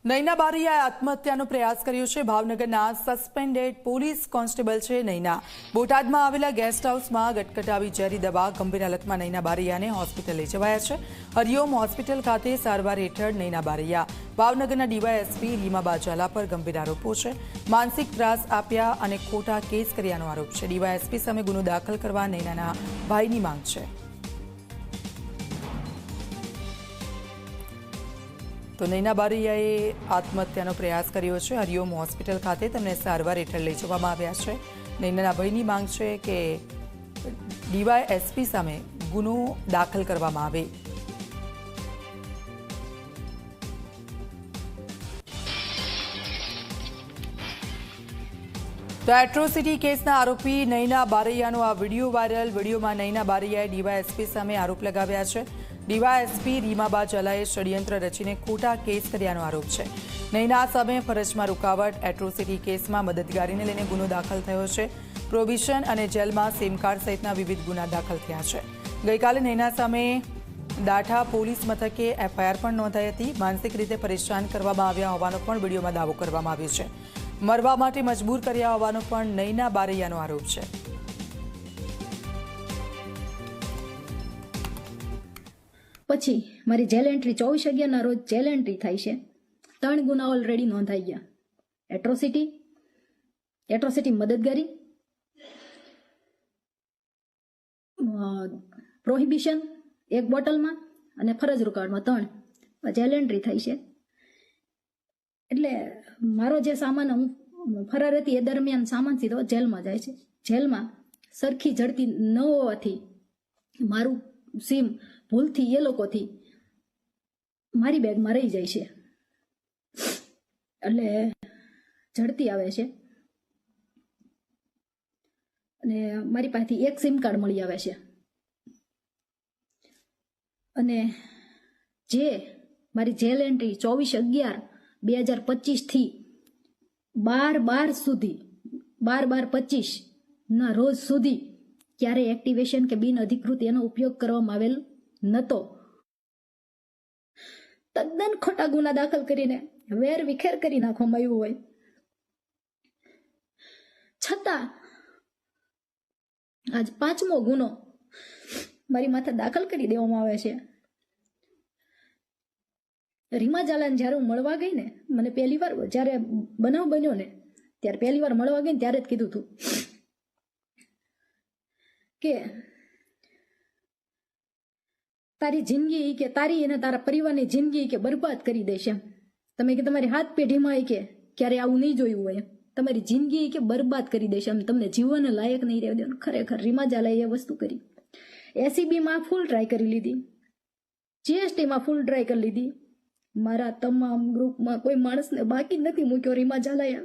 નૈના બારૈયાએ આત્મહત્યાનો પ્રયાસ કર્યો છે। ભાવનગરના સસ્પેન્ડેડ પોલીસ કોન્સ્ટેબલ છે નૈના। બોટાદમાં આવેલા ગેસ્ટ હાઉસમાં ગટગટાવી ઝેરી દવા ગંભીર હાલતમાં નૈના બારૈયાને હોસ્પિટલ લઈ જવાયા છે। હરિઓમ હોસ્પિટલ ખાતે સારવાર હેઠળ નૈના બારૈયા। ભાવનગરના ડીવાયએસપી રીમાબા ઝાલા પર ગંભીર આરોપો છે। માનસિક ત્રાસ આપ્યા અને ખોટા કેસ કર્યાનો આરોપ છે। ડીવાયએસપી સામે ગુનો દાખલ કરવા નૈનાના ભાઈની માંગ છે। તો નૈના બારૈયાએ આત્મહત્યાનો પ્રયાસ કર્યો છે। હરિઓમ હોસ્પિટલ ખાતે તેમને સારવાર હેઠળ લઈ જવામાં આવ્યા છે। નૈનાના ભાઈની માંગ છે કે ડીવાયએસપી સામે ગુનો દાખલ કરવામાં આવે। તો એટ્રોસિટી કેસના આરોપી નૈના બારૈયાનો આ વિડીયો વાયરલ। વિડીયોમાં નૈના બારૈયાએ ડીવાયએસપી સામે આરોપ લગાવ્યા છે। ડીવાયએસપી રીમાબા ઝાલાએ ષડયંત્ર રચીને ખોટા કેસ કર્યાનો આરોપ છે। નૈના સામે ફરજમાં રૂકાવટ એટ્રોસિટી કેસમાં મદદગારીને લઈને ગુનો દાખલ થયો છે। પ્રોબિશન અને જેલમાં સિમ કાર્ડ સહિતના વિવિધ ગુના દાખલ થયા છે। ગઈકાલે નૈના સામે દાઠા પોલીસ મથકે એફઆઈઆર પણ નોંધાઈ હતી। માનસિક રીતે પરેશાન કરવામાં આવ્યા હોવાનો પણ વિડીયોમાં દાવો કરવામાં આવ્યો છે। મરવા માટે મજબૂર કર્યા હોવાનો પણ નૈના બારૈયાનો આરોપ છે। પછી મારી જેલ એન્ટ્રી 24/11ના રોજ જેલ એન્ટ્રી થાય છે। 3 ગુના ઓલરેડી નોંધાઈ ગયા। એટ્રોસિટી મદદગારી, પ્રોહિબિશન 1 બોટલમાં અને ફરજ રૂકાવટમાં 3 જેલ એન્ટ્રી થાય છે। એટલે મારો જે સામાન હું ફરાર હતી એ દરમિયાન સામાન સીધો જેલમાં જાય છે। જેલમાં સરખી ઝડપી ન હોવાથી મારું સિમ ભૂલથી એ લોકોથી મારી બેગમાં રહી જાય છે। એટલે ઝડપી આવે છે અને મારી પાસેથી 1 સિમ કાર્ડ મળી આવે છે। અને જે મારી જેલ એન્ટ્રી 24/11/2025 થી 12/12 સુધી 12/12/25 ના રોજ સુધી ક્યારે એક્ટિવેશન કે બિન અધિકૃત એનો ઉપયોગ કરવામાં આવેલ નતો। તદ્દન ખોટા ગુના દાખલ કરીને વેર વિખેર કરી નાખવામાં આવ્યું હોય છતાં આજ 5મો ગુનો મારી માથે દાખલ કરી દેવામાં આવે છે। રીમા ઝાલાને જ્યારે હું મળવા ગઈ ને, મને પહેલી વાર જ્યારે બનાવ બન્યો ને ત્યારે પહેલી વાર મળવા ગઈ ને ત્યારે જ કીધું હતું કે તારી જિંદગી કે તારી અને તારા પરિવારની જિંદગી કે બરબાદ કરી દેશે। તમે કે તમારી હાથ પેઢીમાં કે ક્યારે આવું નહીં જોયું હોય, તમારી જિંદગી કે બરબાદ કરી દેશે, તમને જીવન લાયક નહીં રહેવા દેવાનું। ખરેખર રીમા ઝાલાએ એ વસ્તુ કરી। એસીબીમાં ફૂલ ટ્રાય કરી લીધી, જીએસટીમાં ફૂલ ટ્રાય કરી લીધી, મારા તમામ ગ્રુપમાં કોઈ માણસને બાકી નથી મૂક્યો રીમા ઝાલાએ।